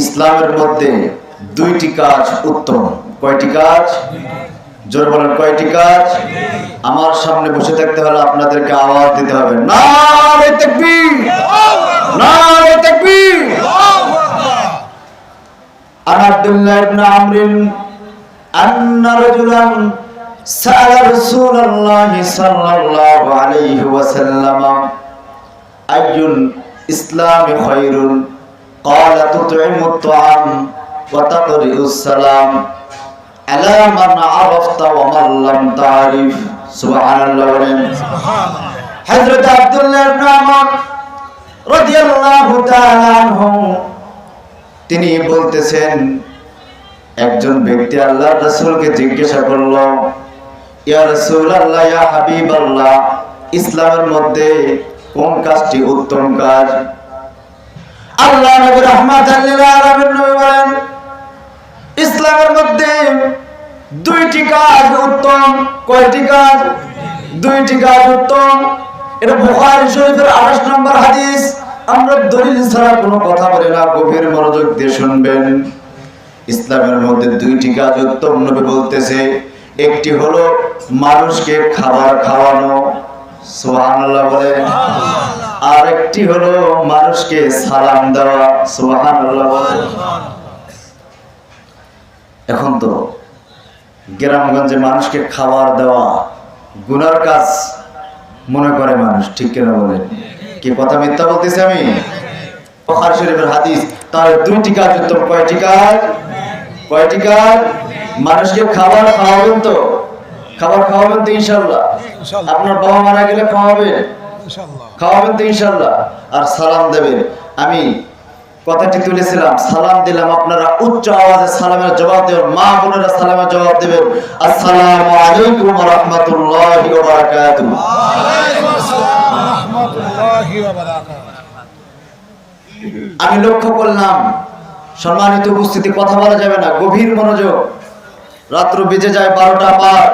ইসলামের মধ্যে দুইটি কাজ উত্তম। কয়টি কাজ? জোর বলেন, কয়টি কাজ? আমার সামনে বসে থাকতে হলে আপনাদেরকে আওয়াজ দিতে হবে, নারে তাকবীর, নারে তাকবীর। আব্দুল্লাহ ইবনে আমর আন্না রাজুলান সাআলা রাসূলুল্লাহ সাল্লাল্লাহু আলাইহি ওয়াসাল্লাম আইয়ুল ইসলামি খায়রুন ক্বালা তুতঈমুত তাআম ওয়া তাকরিউস সালাম আলা মান আরাফতা ওয়া মান লাম তারিফ। সুবহানাল্লাহ। সুবহানাল্লাহ। হযরত আব্দুল্লাহ ইবনে আমর রাদিয়াল্লাহু তাআলা আনহু তিনি বলতেছেন, একজন ব্যক্তি আল্লাহর রাসূলকে জিজ্ঞাসা করল, ইয়া রাসূলুল্লাহ, ইয়া হাবিবাল্লাহ, ইসলামের মধ্যে কোন কাজটি উত্তম কাজ? আল্লাহ নবী রাহমাতাল লিল আলামিন নবী বলেন, ইসলামের মধ্যে দুইটি কাজ উত্তম। কয়টি কাজ? দুইটি কাজ উত্তম। এটা বুখারী শরীফের 28 নম্বর হাদিস। আমরা দলিল ছাড়া কোনো কথা বলি না, গভীর মনোযোগ দিয়ে শুনবেন। ইসলামের মধ্যে দুইটি কাজ উত্তম। নবী বলতেছে, একটি হলো মানুষকে খাবার খাওয়ানো, সুবহানাল্লাহ বলে, আর একটি হলো মানুষকে সালাম দেওয়া, সুবহানাল্লাহ বলে। এখন তো গ্রামগঞ্জে মানুষকে খাবার দেওয়া গুনার কাজ মনে করে মানুষ, ঠিক কিনা বলেন? কি কথা মিথ্যা বলতেছি আমি? বুখারী শরীফের হাদিস। তার দুইটি কাজ উত্তম। কয়টি কাজ? কয়টি কাজ? মানুষকে খাবার খাওয়াবেন তো? খাবার খাওয়াবেন তো ইনশাআল্লাহ? আপনার বাবা মারা গেলে খাওয়াবেন? খাওয়াবেন তো ইনশাআল্লাহ? আর সালাম দেবেন। আমি কথাটি তুলেছিলাম, সালাম দিলাম, আপনারা উচ্চ আওয়াজে সালামের জবাব দেবেন। মা বোনেরা সালামের জবাব দেবেন, আসসালামু আলাইকুম ওয়া রাহমাতুল্লাহি ওয়া বারাকাতুহু। আমি লক্ষ্য করলাম, সম্মানিত উপস্থিতি, কথা বলা যাবে না, গভীর মনোযোগ। রাত্র বেজে যায় 12টা পার,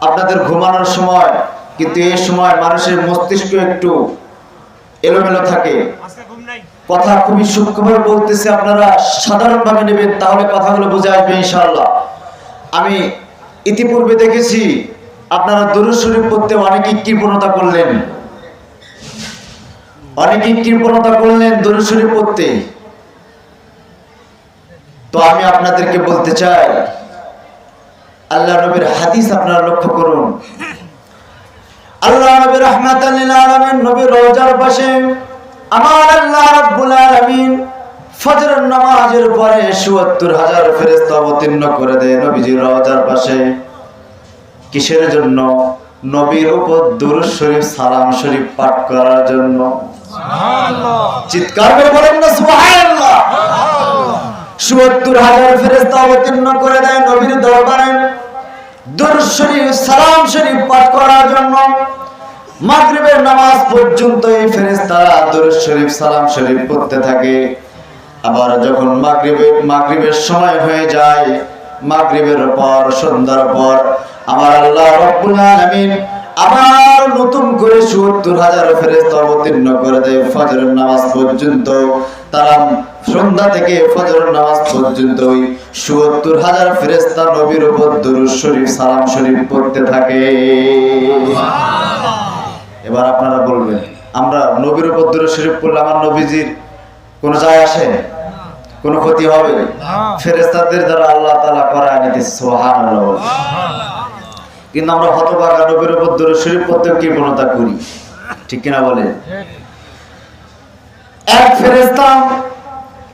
আপনাদের ঘুমানোর সময়, কিন্তু এই সময় মানুষের মস্তিষ্ক একটু এলোমেলো থাকে। কথা খুবই সূক্ষ্মভাবে বলতেছে, আপনারা সাধারণভাবে নেবেন, তাহলে কথাগুলো বুঝে আসবে ইনশাআল্লাহ। আমি ইতিপূর্বে দেখেছি আপনারা দরুদ শরীফ পড়তে অনেকেই কৃপণতা করলেন, অনেকেই কৃপণতা করলেন দরুদ শরীফ পড়তে। তো আমি আপনাদেরকে বলতে চাই, আল্লাহ নবীর হাদিস আপনারা লক্ষ্য করুন। আল্লাহ নবী রাহমাতাল লিল আলামিন নবীর রওজার পাশে আমার আল্লাহ রাব্বুল আলামিন ফজরের নামাজের পরে ৭৪,০০০ ফেরেশতা অবতীর্ণ করে দেয় নবীজির রওজার পাশে। কিসের জন্য? নবীর উপর দুরূদ শরীফ, সালাম শরীফ পাঠ করার জন্য। সুবহানাল্লাহ। চিৎকার করে বলেন না সুবহানাল্লাহ। ৭৪,০০০ ফেরেশতা অবতীর্ণ করে দেয় নবীর দরবারে দুরূদ শরীফ, সালাম শরীফ পাঠ করার জন্য। মাগরিবের নামাজ পর্যন্ত এই ফেরেশতারা দুরূদ শরীফ, সালাম শরীফ পড়তে থাকে। আবার যখন মাগরিবের সময় হয়ে যায়, মাগরিবের পর, সন্ধ্যার পর, আমার আল্লাহ রাব্বুল আলামিন আবার নতুন করে ৭৪,০০০ ফেরেশতা অবতীর্ণ করে দেয় ফজরের নামাজ পর্যন্ত। তারা সন্ধ্যা থেকে ফজরের নামাজ পর্যন্ত ৭৪,০০০ ফেরেশতা নবীর উপর দুরূদ শরীফ, সালাম শরীফ পড়তে থাকে। এবার আপনারা বলবেন, আমরা নবীর উপর দুরূদ শরীফ পড়লে আমার নবীজির কোনো যায় আসে? কোনো ক্ষতি হবে? ফেরেশতাদের দ্বারা আল্লাহ তাআলা করায় নিতেছে, সুবহানাল্লাহ। কিন্তু আমরা হতভাগা, নবীর উপর দুরূদ শরীফ পড়তে কৃপণতা করি, ঠিক কিনা বলে?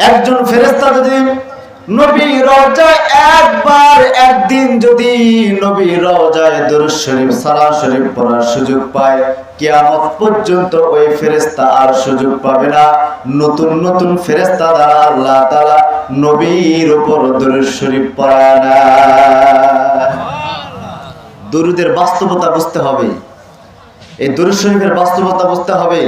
একজন ফেরেশতা যদি নবীর রওজায় একদিন যদি নবীর রওজায় দুরূদ শরীফ, সালাম শরীফ পড়ার সুযোগ পায়, কিয়ামত পর্যন্ত ওই ফেরেশতা আর সুযোগ পাবে না। নতুন নতুন ফেরেশতা দ্বারা আল্লাহ তাআলা নবীর উপর দুরূদ শরীফ পড়ায় না। দুরূদের বাস্তবতা বুঝতে হবে, এই দুরূদ শরীফের বাস্তবতা বুঝতে হবে।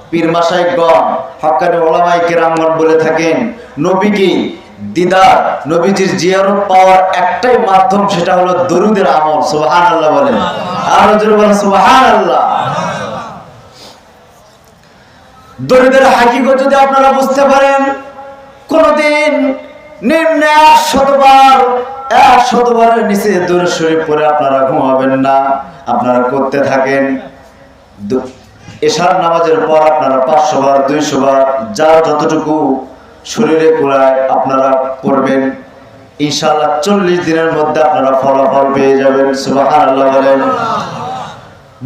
পীর মাশায়েখগণ, হক্কানি উলামায়ে কেরামগণ বলে থাকেন, নবীকে দিদার, নবীজির জিয়ারত পাওয়ার একটাই মাধ্যম, সেটা হলো দরুদের আমল। সুবহানাল্লাহ বলেন, আর জোরে বলেন সুবহানাল্লাহ। দরুদের হাকিকত যদি আপনারা বুঝতে পারেন, কোনদিন নিম্নে 100 বারের নিচে দুরূদ শরীফ পড়ে আপনারা ঘুমাবেন না, আপনারা করতে থাকেন। এশার নামাজের পর আপনারা 500 বার 200 বার যার যতটুকু শরীরে কুলায় আপনারা পড়বেন। ইনশাআল্লাহ 40 দিনের মধ্যে আপনারা ফলাফল পেয়ে যাবেন। সুবহানাল্লাহ বলেন।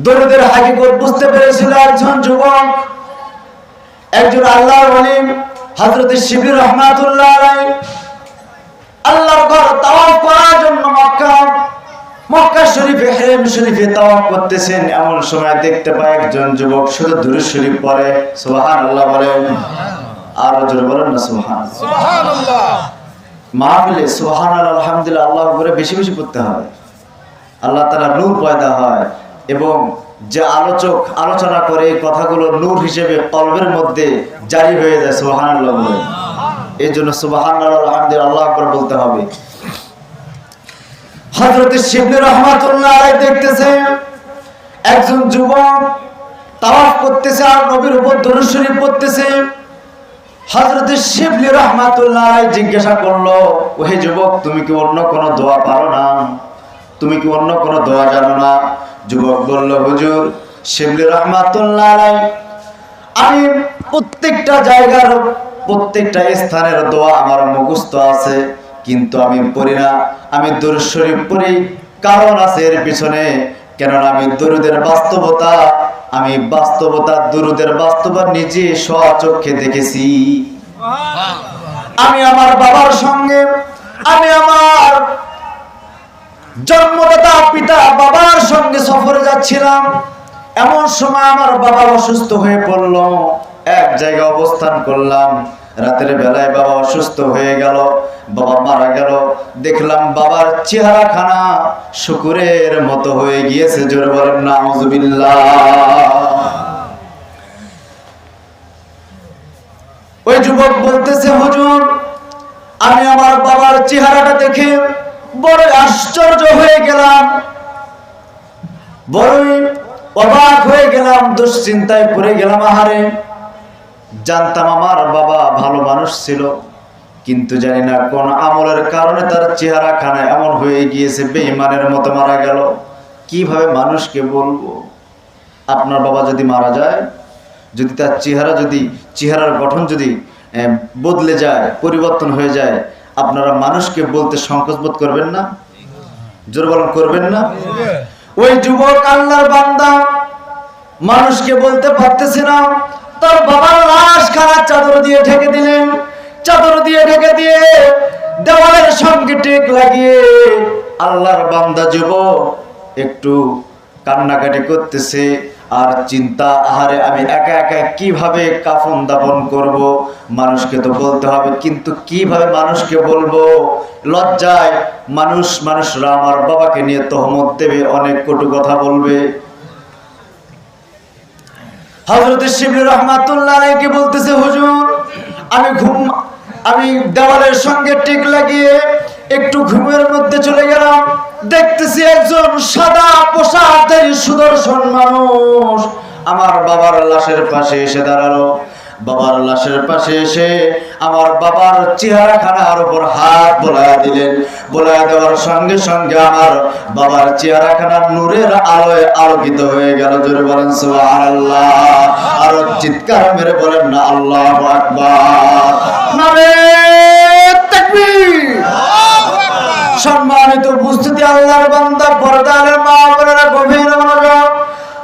দরুদের হাকিকত বুঝতে পেরেছিল একজন যুবক, একজন আল্লাহর ওলি হযরত শিবলি রাহমাতুল্লাহ আলাইহি আল্লাহর ঘর তাওয়াফ করার জন্য মক্কা শরীফে হারাম শরীফে তাওয়াফ করতেছেন। এমন সময় দেখতে পায় একজন যুবক শুধু দুরূদ শরীফ পড়ে। সুবহানাল্লাহ বলেন। আর জোরে বলেন না সুবহানাল্লাহ। সুবহানাল্লাহ। মাহফিলে সুবহানাল্লাহ আলহামদুলিল্লাহ আল্লাহু আকবার বেশি বেশি পড়তে হবে। আল্লাহ তাআলা নূর পয়দা হয় এবং যে আলোচক আলোচনা করে এই কথাগুলো নূর হিসেবে কলবের মধ্যে জারি হয়ে যায়। সুবহানাল্লাহ বলেন। এই জন্য সুবহানাল্লাহ আলহামদুলিল্লাহ আল্লাহু আকবার বলতে হবে। হযরত শিবলি রাহমাতুল্লাহ আলাইহি দেখতেছে একজন যুবক তাওয়াফ করতেছে আর নবীর উপর দরুদ শরীফ পড়তেছে। হযরত শিবলি রাহমাতুল্লাহ আলাইহি জিজ্ঞাসা করলো, ওহে যুবক, তুমি কি অন্য কোনো দোয়া পারো না? তুমি কি অন্য কোনো দোয়া জানো না? যুবক বলল, হুজুর, শিবলি রাহমাতুল্লাহ আলাইহি আমি প্রত্যেকটা জায়গার প্রত্যেকটা স্থানের দোয়া আমার মুখস্থ আছে, কিন্তু আমি পড়ি না। আমি দরুদ শরীফ পড়ি, কারণ আছে এর পিছনে। কেননা আমি দরুদের বাস্তবতা দরুদের বাস্তবতা নিজে স্বচক্ষে দেখেছি। আমি আমার বাবার সঙ্গে, আমি আমার জন্মদাতা পিতা বাবার সঙ্গে সফরে যাচ্ছিলাম। এমন সময় আমার বাবা অসুস্থ হয়ে পড়ল। এক জায়গায় অবস্থান করলাম। রাতের বেলায় বাবা অসুস্থ হয়ে গেল, বাবা মারা গেল। দেখলাম বাবার চেহারাখানা শুকুরের মতো হয়ে গিয়েছে। জোরে বলেন নাউজুবিল্লাহ। ওই যুবক বলতেছে, হুজুর, আমি আমার বাবার চেহারাটা দেখে বড় আশ্চর্য হয়ে গেলাম, বড়ই অবাক হয়ে গেলাম, দুশ্চিন্তায় পড়ে গেলাম। আহারে, জানতাম আমার বাবা ভালো মানুষ ছিল, কিন্তু জানি না কোন আমলের কারণে তার চেহারাখানা এমন হয়ে গিয়েছে, বেঈমানের মতো মারা গেল। কিভাবে মানুষকে বলবো? আপনার বাবা যদি মারা যায়, যদি তার চেহারার গঠন যদি বদলে যায়, পরিবর্তন হয়ে যায়, আপনারা মানুষকে বলতে সংকোচ বোধ করবেন না? জোর বলেন, করবেন না? ওই যুবক আল্লাহর বান্দা মানুষকে বলতে পারতেছে না। তার বাবার লাশ খানা চাদর দিয়ে ঢেকে দিলেন। চাদর দিয়ে ঢেকে দিয়ে দেওয়ালের সঙ্গে টেক লাগিয়ে আল্লাহর বান্দা যুবক একটু কান্নাকাটি করতেছে আর চিন্তা, আহারে আমি একা একা কিভাবে কাফন দাফন করব? মানুষকে তো বলতে হবে, কিন্তু কিভাবে মানুষকে বলবো? লজ্জায় মানুষরা আমার বাবাকে নিয়ে তহমত দেবে, অনেক কটু কথা বলবে। হযরত শিবলি রাহমাতুল্লাহ আলাইহি বলতেছে, হুজুর, আমি দেওয়ালের সঙ্গে টিক লাগিয়ে একটু ঘুমের মধ্যে চলে গেলাম। দেখতেছি একজন সাদা পোশাকধারী সুদর্শন মানুষ আমার বাবার লাশের পাশে এসে দাঁড়ালো। বাবার লাশের পাশে এসে আমার বাবার চেহারাখানার উপর হাত বোলায়া দিলেন। বোলায়া দেওয়ার সঙ্গে সঙ্গে আমার বাবার চেহারাখানা নূরের আলোয় আলোকিত হয়ে গেল। জোরে বলেন সুবহানাল্লাহ। আর চিৎকার মেরে বলেন না আল্লাহু আকবার। নারে তাকবীর। সম্মানিত উপস্থিতি, আল্লাহর বান্দা, পর্দার মা বোনেরা, গভীর মনোযোগ।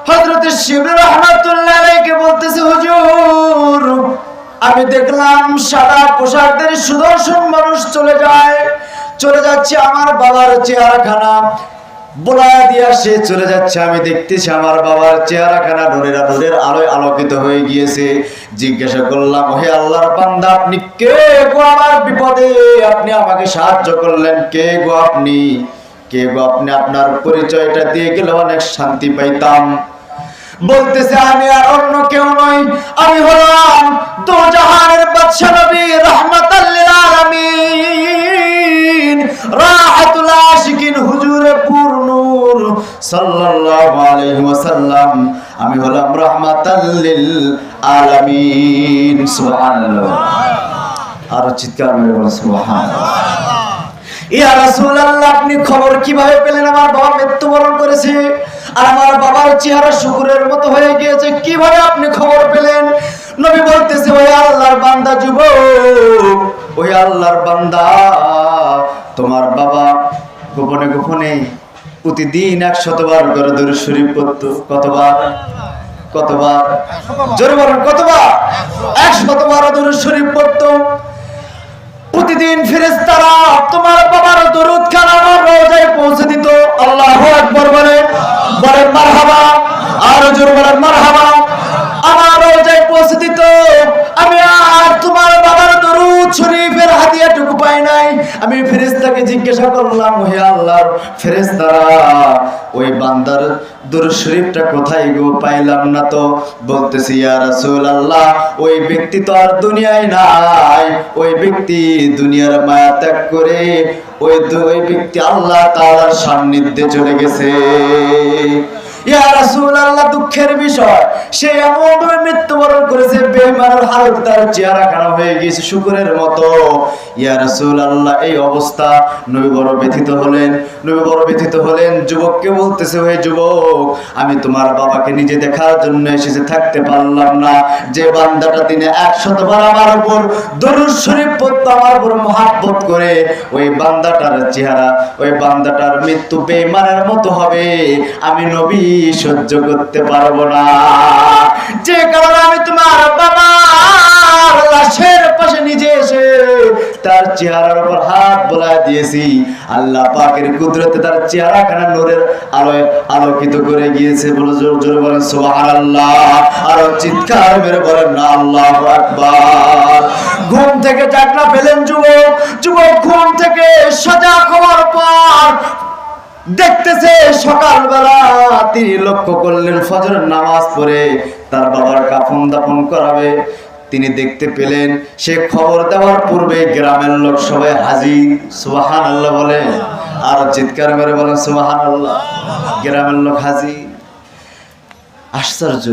হযরত শিবলি রাহমাতুল্লাহ আলাইহি বলতেছে, হুজুর, আমি দেখলাম সাদা পোশাকধারী সুদর্শন মানুষ চলে যাচ্ছে আমার বাবার চেহারাখানা বোলায়া দিয়ে সে চলে যাচ্ছে। আমি দেখতেছি আমার বাবার চেহারাখানা নূরের আলোয় আলোকিত হয়ে গিয়েছে। জিজ্ঞাসা করলাম, হে আল্লাহর বান্দা, আপনি কে গো? আমার বিপদে আপনি আমাকে সাহায্য করলেন, কে গো আপনি? আপনার পরিচয়টা দিয়ে গেলে অনেক শান্তি পাইতাম। বলতেছে, আমি আর অন্য কেউ নই, আমি হলাম দো জাহানের বাদশা নবী রাহমাতাল লিল আলামিন রাহাতুল আশিকিন হুজুরে পুর নূর সাল্লাল্লাহু আলাইহি ওয়াসাল্লাম। আমি হলাম রাহমাতাল লিল আলামিন। সুবহানাল্লাহ। আর চিৎকার মেরে বলে সুবহানাল্লাহ। ইয়া রাসূলুল্লাহ, আপনি খবর কিভাবে পেলেন আমার বাবা মৃত্যুবরণ করেছে আর আমার বাবার চেহারা শুকুরের মতো হয়ে গিয়েছে? কিভাবে আপনি খবর পেলেন? নবী বলতেছে, ওই আল্লাহর বান্দা যুবক, ওই আল্লাহর বান্দা, তোমার বাবা গোপনে গোপনে প্রতিদিন 100 বার করে দরুদ শরীফ পড়তো। কতবার? কতবার? জোরে বলেন, কতবার? 100 বার দরুদ শরীফ পড়তো। প্রতিদিন ফেরেশতারা তোমার বাবার দরুদ খানা আমার রওজায় পৌঁছে দিত। আল্লাহু আকবার বলেন, বলেন মারহাবা, আর জোরে বলেন মারহাবা। আমার রওজায় পৌঁছে দিত। আমি আর তোমার বাবার দরুদ শরীফের হাদিয়াটুকু পাই নাই। আমি ফেরেশতাকে জিজ্ঞাসা করলাম, হে আল্লাহর ফেরেশতারা, ওই বান্দার দরুদ শরীফটা কোথায় গো? পাইলাম না তো। বলতেছি, ইয়া রাসূলুল্লাহ, ওই ব্যক্তি তো আর দুনিয়ায় নাই। ওই ব্যক্তি দুনিয়ার মায়া ত্যাগ করে ওই ব্যক্তি আল্লাহ তাআলার সান্নিধ্যে চলে গেছে। ইয়া রাসূলুল্লাহ, দুঃখের বিষয়, সে এমনভাবে মৃত্যুবরণ করেছে, বেঈমানের হালত তার চেহারা খারাপ হয়ে গিয়েছে শুকুরের মতো। ইয়া রাসূলুল্লাহ, এই অবস্থা। নবী বড় ব্যথিত হলেন। নবী বড় ব্যথিত হলেন। যুবককে বলতেছে, হে যুবক, আমি তোমার বাবাকে নিজে দেখার জন্য এসেছি, থাকতে পারলাম না। যে বান্দাটা দিনে 100 বার আমার উপর দরুদ শরীফ পড়তো, আমার উপর মহব্বত করে, ওই বান্দাটার চেহারা, ওই বান্দাটার মৃত্যু বেঈমানের মতো হবে, আমি নবী সহ্য করতে পারবো না। যে কারণে আমি তোমার বাবার লাশের পাশে নিজে এসে তার চেহারার উপর হাত বোলায় দিয়েছি। আল্লাহ পাকের কুদরতে তার চেহারাখানা নূরের আলোয় আলোকিত করে গিয়েছে। বলে জোর জোরে বলেন সুবহানাল্লাহ, আর চিৎকার মেরে বলেন না আল্লাহু আকবার। ঘুম থেকে জাগনা পেলেন যুবক। যুবক ঘুম থেকে সজাগ হওয়ার পর দেখতেছে সকালবেলা তিনি লক্ষ্য করলেন ফজরের নামাজ পড়ে তার বাবার কাফন দাফন করাবে। তিনি দেখতে পেলেন সে খবর দেওয়ার পূর্বে গ্রামের লোক সবাই হাজির। সুবহানাল্লাহ বলে, আর চিৎকার মেরে বলেন সুবহানাল্লাহ। গ্রামের লোক হাজির। আশ্চর্য,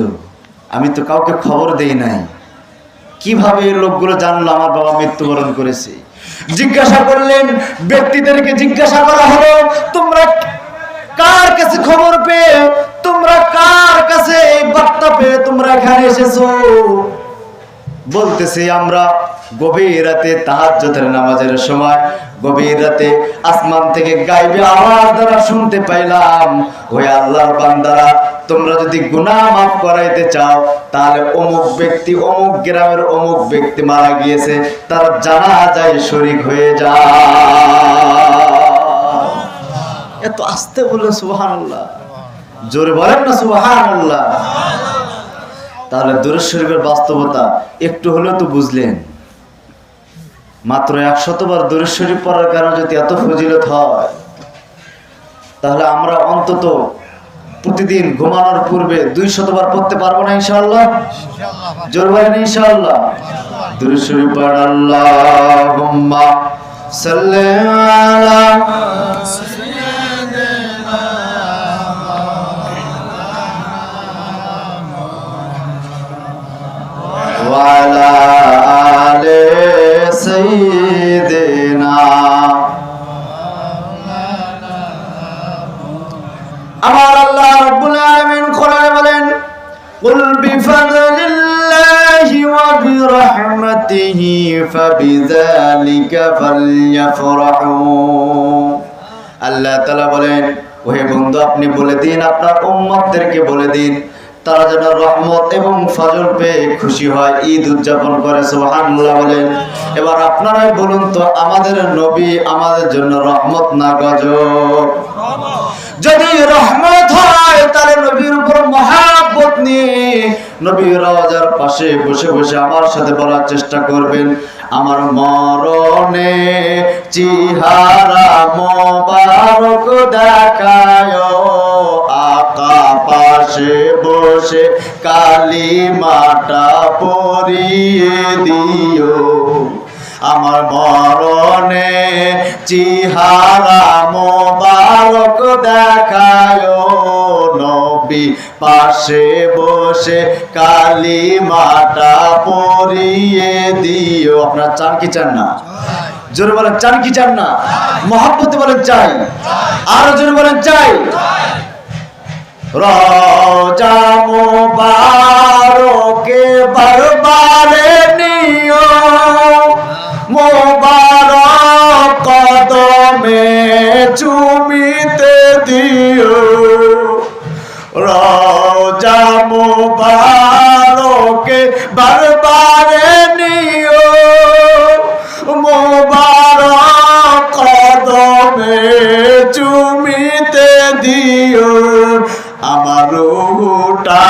আমি তো কাউকে খবর দেই নাই, কিভাবে লোকগুলো জানলো আমার বাবা মৃত্যুবরণ করেছে? জিজ্ঞাসা করলেন, ব্যক্তিদেরকে জিজ্ঞাসা করা হলো, তোমরা কার কাছে খবর পেয়ে, তোমরা কার কাছে এই বার্তা পেয়ে তোমরা এখানে এসেছো? বলতেছে, আমরা গভীর রাতে তাহাজ্জুদের নামাজের সময় গভীর রাতে আসমান থেকে গায়বী আওয়াজ দ্বারা শুনতে পাইলাম, ওই আল্লাহর বান্দারা, তোমরা যদি গুনাহ মাফ করাইতে চাও তাহলে অমুক ব্যক্তি অমুক গ্রামের অমুক ব্যক্তি মারা গিয়েছে, তার জানাজায় শরীক হয়ে যাও। এত আস্তে বলে সুবহানাল্লাহ, জোরে বলেন না সুবহানাল্লাহ। তাহলে দরুদ শরীফের বাস্তবতা একটু হলেও তো বুঝলেন। মাত্র 100 বার দরুদ শরীফ পড়ার কারণে যদি এত ফজিলত হয়, তাহলে আমরা অন্তত প্রতিদিন ঘুমানোর পূর্বে 200 বার পড়তে পারবো না ইনশাআল্লাহ? জোরে বলেন ইনশাআল্লাহ। দরুদ শরীফ পড়েন, আল্লাহুম্মা সাল্লি আলা ওয়ালা আলে সাইয়্যিদিনা। আমার আল্লাহ রাব্বুল আলামিন কোরআনে বলেন, কুল বিফাদলিল্লাহি ওয়া বিরহমাতিহি ফাবিযালিকা ফালইফরাহু। আল্লাহ তাআলা বলেন, ওহে বন্ধু, আপনি বলে দিন, আপনার উম্মতদেরকে বলে দিন, তারা যেন রহমত এবং ফজল পেয়ে খুশি হয়, ঈদ উদযাপন করে। সুবহানাল্লাহ বলেন। এবার আপনারাই বলুন তো, আমাদের নবী আমাদের জন্য রহমত না গজব? যদি রহমত হয় তাহলে নবীর উপর মহব্বত নিয়ে নবীর রওজার পাশে বসে বসে আমার সাথে বলার চেষ্টা করবেন, আমার মরণে চেহারা মোবারক দেখায়, আকা পাশে বসে কালিমাটা পড়িয়ে দিও। আমার মরণে চেহারা মোবারক দেখায়, নবী পাশে বসে কালিমাটা পড়িয়ে দিও। আপনারা চান কি চান না? জোরে বলেন চান কি চান না? মহব্বতে বলেন চাই, আরো জোরে বলেন চাই। রওজা মুবারকে বারবারে নিও, মুবারক কদমে চুমিতে দিও। রওজা মুবারকে বারবারে নিও, মুবারক কদমে চুমিতে দিও। আমার রূহটা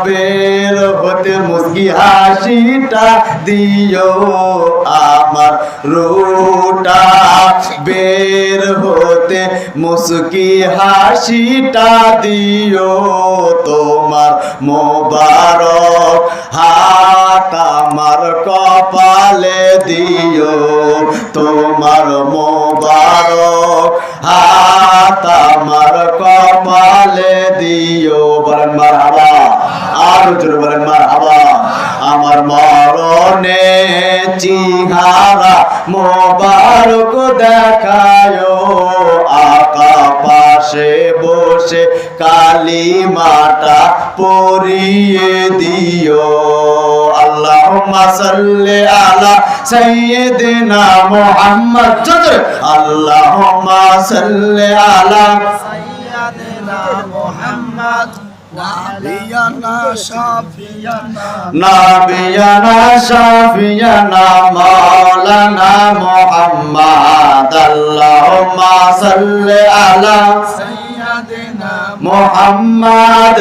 বের হতে মুস্কি হাসিটা দিও, আমার রূহটা বের হতে মুস্কি হাসিটা দিও। তোমার মোবারক হাত আমার কপালে দিও, তোমার মোবারক হাত আমার কপালে দিও। বলেন মারহাবা, আরো জোরে বলেন মারহাবা। আমার মরণে চেহারা মোবারক দেখায়ো, আকা পাশে বসে কালিমাটা পড়িয়ে দিও। আল্লাহুম্মা সাল্লি আলা সাইয়্যিদিনা মুহাম্মদ। আল্লাহুম্মা সাল্লি আলা সাইয়্যিদিনা মুহাম্মদ নাবিয়ানা শাফিয়ানা মাওলানা মুহাম্মদ। আল্লাহুম্মা সাল্লি আলা সাইয়্যিদিনা মুহাম্মদ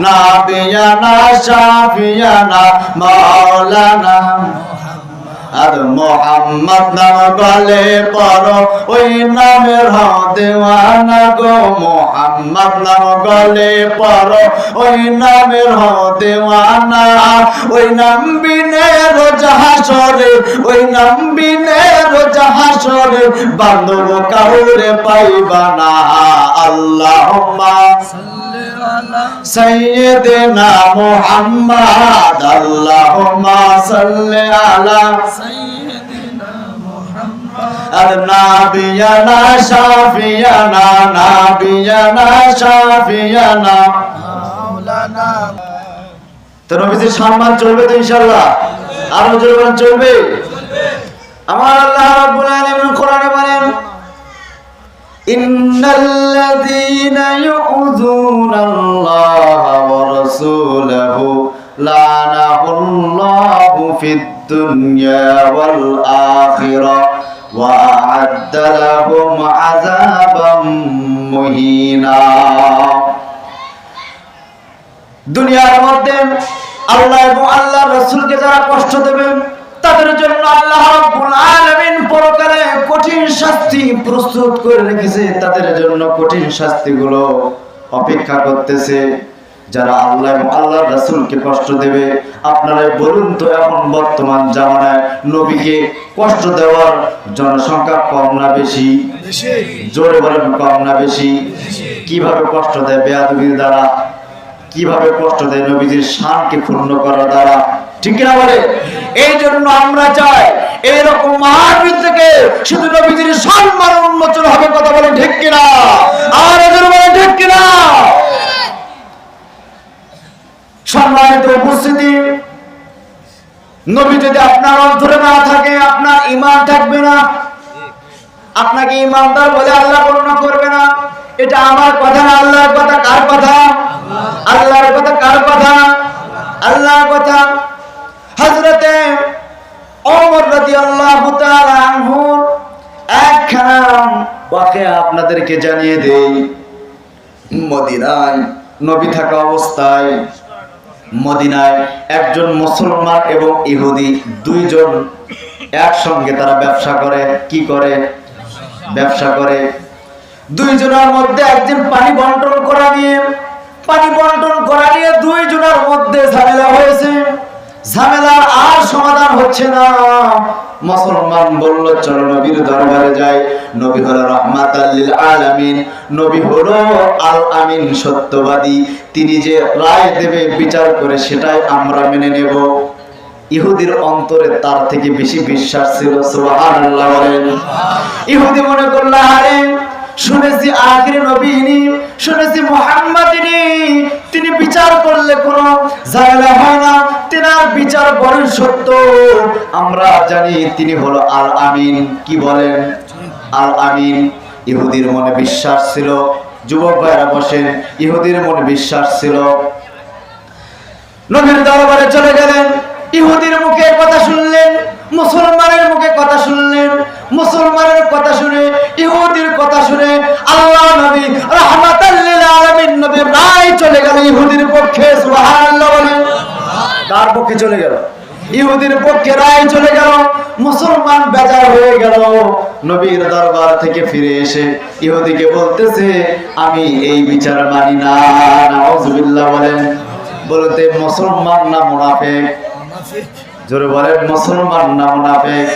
নাবিয়ানা শাফিয়ানা মাওলানা। আর মোহাম্মদ নাম গলে পড়ো, ওই নামের দেওয়ানা গো। মোহাম্মদ নাম গলে পড়ো, ওই নামের দেওয়ানা। ওই নাম বিনে রোজ হাসরে, ওই নাম বিনে রোজ হাসরে বান্ধব কাউরে পাইবা না। আল্লাহুম্মা সাইয়্যিদিনা মুহাম্মদ। আল্লাহুম্মা সাল্লি আলা সাইয়্যিদিনা মুহাম্মদ। আর নাবিয়ানা শাফিয়ানা মাওলানা। তো নবীজির সম্মান চলবে তো ইনশাআল্লাহ? আরো জোরে বলেন চলবে। আমার আল্লাহ রাব্বুল আলামিন কোরআনে বলেন, ইন্নাল্লাযীনা ইউযুনাল্লাহা ওয়া রাসূলাহু লানাহুল্লাহু ফিদ দুনিয়া ওয়াল আখিরাহ ওয়া আ'আদ্দা লাহুম আযাবাম মুহিনা। দুনিয়ার মধ্যে আল্লাহ এবং আল্লাহর রাসূলকে যারা কষ্ট দেবে তাদের জন্য আল্লাহ রাব্বুল আলামিন পরকালে কঠিন শাস্তি প্রস্তুত করে রেখেছে। তাদের জন্য কঠিন শাস্তিগুলো অপেক্ষা করতেছে। যারা আল্লাহ এবং আল্লাহর রাসূলকে কষ্ট দেবে, আপনারা বলুন তো এখন বর্তমান জামানায় নবীকে কষ্ট দেওয়ার জনসংখ্যা কম না বেশি? জোরে বলেন কম না বেশি? কিভাবে কষ্ট দেয়? বেয়াদবির দ্বারা। কিভাবে কষ্ট দেয়? নবীজির শানকে ক্ষুণ্ণ করার দ্বারা। ঠিক কিনা বলে? এই জন্য আমরা চাই এইরকম মাহফিল থেকে শুধু নবীজির সম্মান উন্মোচন হবে। কথা বলেন ঠিক কিনা? আর এদের বলেন ঠিক কিনা? সম্মানিত উপস্থিতি, নবী যদি আপনার অন্তরে না থাকে আপনার ঈমান থাকবে না। আপনাকে ঈমানদার বলে আল্লাহ গণ্য করবে না। এটা আমার কথা না, আল্লাহর কথা। কার কথা? আল্লাহর কথা। কার কথা? আল্লাহর কথা। হযরতে ওমর রাদিয়াল্লাহু তাআলা আনহু একখানা ওয়াকিয়া আপনাদেরকে জানিয়ে দেই। মদিনায় নবী থাকা অবস্থায় মদিনায় একজন মুসলমান এবং ইহুদি দুইজন একসঙ্গে তারা ব্যবসা করে। কি করে? ব্যবসা করে। দুইজনের মধ্যে একজন পানি বন্টন করা নিয়ে দুইজনের মধ্যে ঝামেলা হয়েছে। ঝামেলার আর সমাধান হচ্ছে না। মুসলমান বলল চলো নবীর দরবারে যাই। নবী হলো রাহমাতাল লিল আলামিন, নবী হলো আল আমিন, সত্যবাদী। তিনি যে রায় দেবে বিচার করে সেটাই আমরা মেনে নেব। ইহুদির অন্তরে তার থেকে বেশি বিশ্বাস ছিল। সুবহানাল্লাহ বলেন। ইহুদি মনে করল আরে শুনেছি আখির নবী ইনি, শুনেছি মুহাম্মদ ইনি, তিনি বিচার করলে কোনো ঝামেলা হয় না, তিনার বিচার বড় সত্য। আমরা জানি তিনি হলো আল আমিন। কি বলেন? আল আমিন। ইহুদির মনে বিশ্বাস ছিল। যুবক ভাইরা বসেন, ইহুদির মনে বিশ্বাস ছিল। নবীর দরবারে চলে গেলেন, ইহুদির মুখে কথা শুনলেন, মুসলমানের মুখে কথা শুনলেন। মুসলমানের কথা শুনে, ইহুদির কথা শুনে আল্লাহ নবী রাহমাতাল লিল আলামিন নবীর রায় চলে গেল ইহুদির পক্ষে। সুবহানাল্লাহ বলেন। কার পক্ষে চলে গেল? ইহুদির পক্ষে রায় চলে গেল। মুসলমান বেজার হয়ে গেল। নবীর দরবার থেকে ফিরে এসে ইহুদিকে বলতেছে আমি এই বিচার মানি না। নাউজুবিল্লাহ বলেন। বলতে মুসলমান না মুনাফিক? জোরে বলেন মুসলমান না মুনাফিক?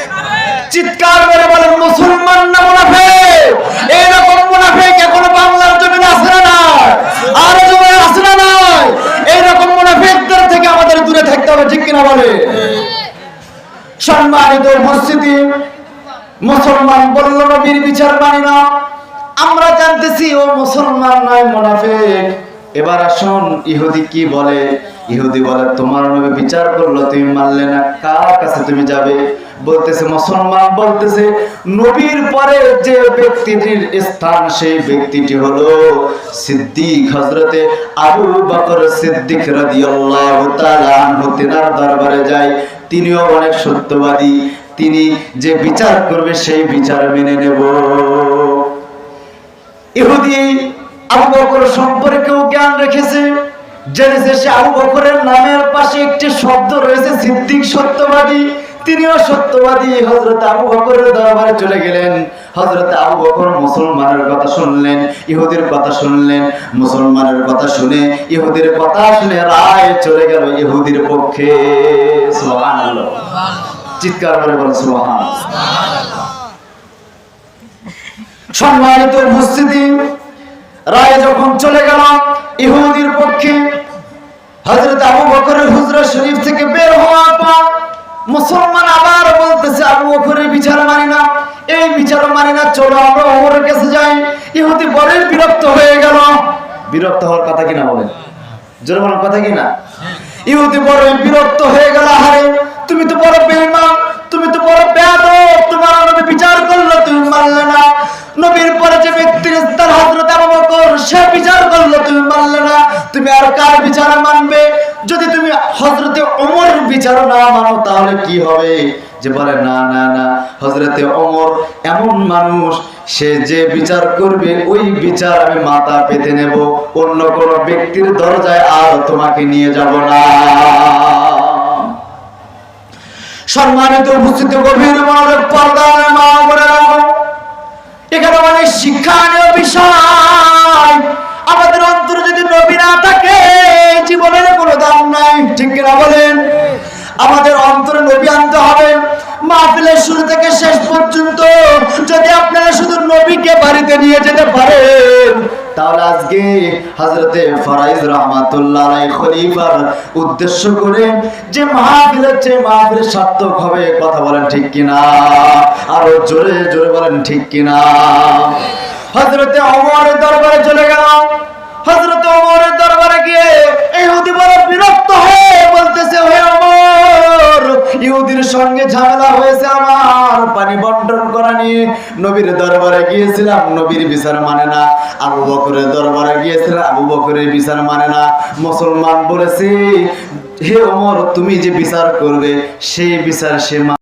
চিৎকার করে বলেন মুসলমান না মুনাফিক? এইরকম মুনাফিক এখনো বাংলার জমিনে আছে না নাই? আর জমিনে আছে না নাই? এইরকম মুনাফিকদের থেকে আমাদের দূরে থাকতে হবে, ঠিক কিনা বলে? সম্মানিত উপস্থিতি, মুসলমান বলল নবীর বিচার মানি না। আমরা জানতেছি ও মুসলমান নয়, মুনাফিক। এবার আসুন ইহুদি কি বলে। ইহুদি বলে তোমার নবী বিচার করলো, তুমি মানলে না, কার কাছে তুমি যাবে? বলতেছে মুসলমান বলতেছে নবীর পরে যে ব্যক্তিটির স্থান সেই ব্যক্তিটি হলো সিদ্দিক, হযরতে আবু বকর সিদ্দিক রাদিয়াল্লাহু তাআলা আনহু। তিনার দরবারে যায়। তিনিও অনেক সত্যবাদী, তিনি যে বিচার করবে সেই বিচার মেনে নেব। ইহুদি আবু বকর সম্পর্কেও জ্ঞান রেখেছে, জেনেছে সে আবু বকরের নামের পাশে একটি শব্দ রয়েছে সিদ্দিক, সত্যবাদী। তিনিও সত্যবাদী। হযরত আবু বকরের দরবারে চলে গেলেন। হযরত আবু বকর মুসলমানের কথা শুনলেন, ইহুদির কথা শুনলেন। মুসলমানের কথা শুনে, ইহুদির কথা শুনে রায় চলে গেল ইহুদির পক্ষে। সুবহানাল্লাহ। চিৎকার করে বলেন সুবহানাল্লাহ। সম্মানিত উপস্থিতি, রায় যখন চলে গেল ইহুদির পক্ষে, হযরত আবু বকরের হুজরা শরীফ থেকে বের হওয়ার পর মুসলমান আবার বলতেছে আবু বকরের বিচার মানি না, এই বিচার মানি না, চলো আমরা ওমরের কাছে যাই। ইহুদি বড় বিরক্ত হয়ে গেল। বিরক্ত হওয়ার কথা কিনা বলেন? জোরে বলার কথা কিনা? ইহুদি বড় বিরক্ত হয়ে গেল। আরে তুমি তো বড় বেঈমান, তুমি তো বড় বেয়াদব, তোমার নবী বিচার করলো তুমি মানলে না। নবীর পরে যে ব্যক্তির স্থান হযরত আবু বকর, সে বিচার করলো তুমি মানলে না। তুমি আর কার বিচার মানবে? যদি তুমি হযরতে ওমরের বিচার না মানো তাহলে কি হবে? যে বলে না না না, হযরতে ওমর এমন মানুষ, সে যে বিচার করবে ওই বিচার আমি মাথা পেতে নেব, অন্য কোন ব্যক্তির দরজায় আর তোমাকে নিয়ে যাব না। সম্মানিত উপস্থিতি, গভীর মনোযোগ, পর্দার মা বোনেরা, এখানে অনেক শিক্ষণীয় বিষয়। আমাদের অন্তরে যদি নবী না থাকে জীবনের কোনো দাম নাই, ঠিক কিনা বলেন? আমাদের অন্তরে নবী আনতে হবে। মাহফিলের শুরু থেকে শেষ পর্যন্ত যদি আপনারা শুধু নবীকে বাড়িতে নিয়ে যেতে পারেন তাহলে আজকে হযরতে ফরাইজ রাহমাতুল্লাহ আলাইহি খলিফার উদ্দেশ্য করে যে মাহফিল হচ্ছে, মাহফিল সার্থক হবে। কথা বলেন ঠিক কিনা? আরো জোরে জোরে বলেন ঠিক কিনা? হযরতে ওমরের দরবারে চলে গেল। হযরতে ওমরের দরবারে গিয়ে ইহুদি বড় বিরক্ত হয়ে বলতেছে, হে ওমর, ইহুদির সঙ্গে ঝামেলা হয়েছে আমার পানি বন্টন করা নিয়ে। নবীর দরবারে গিয়েছিলাম, নবীর বিচার মানে না। আবু বকরের দরবারে গিয়েছিলাম, আবু বকরের বিচার মানে না। মুসলমান বলেছে, হে ওমর, তুমি যে বিচার করবে সেই বিচার সে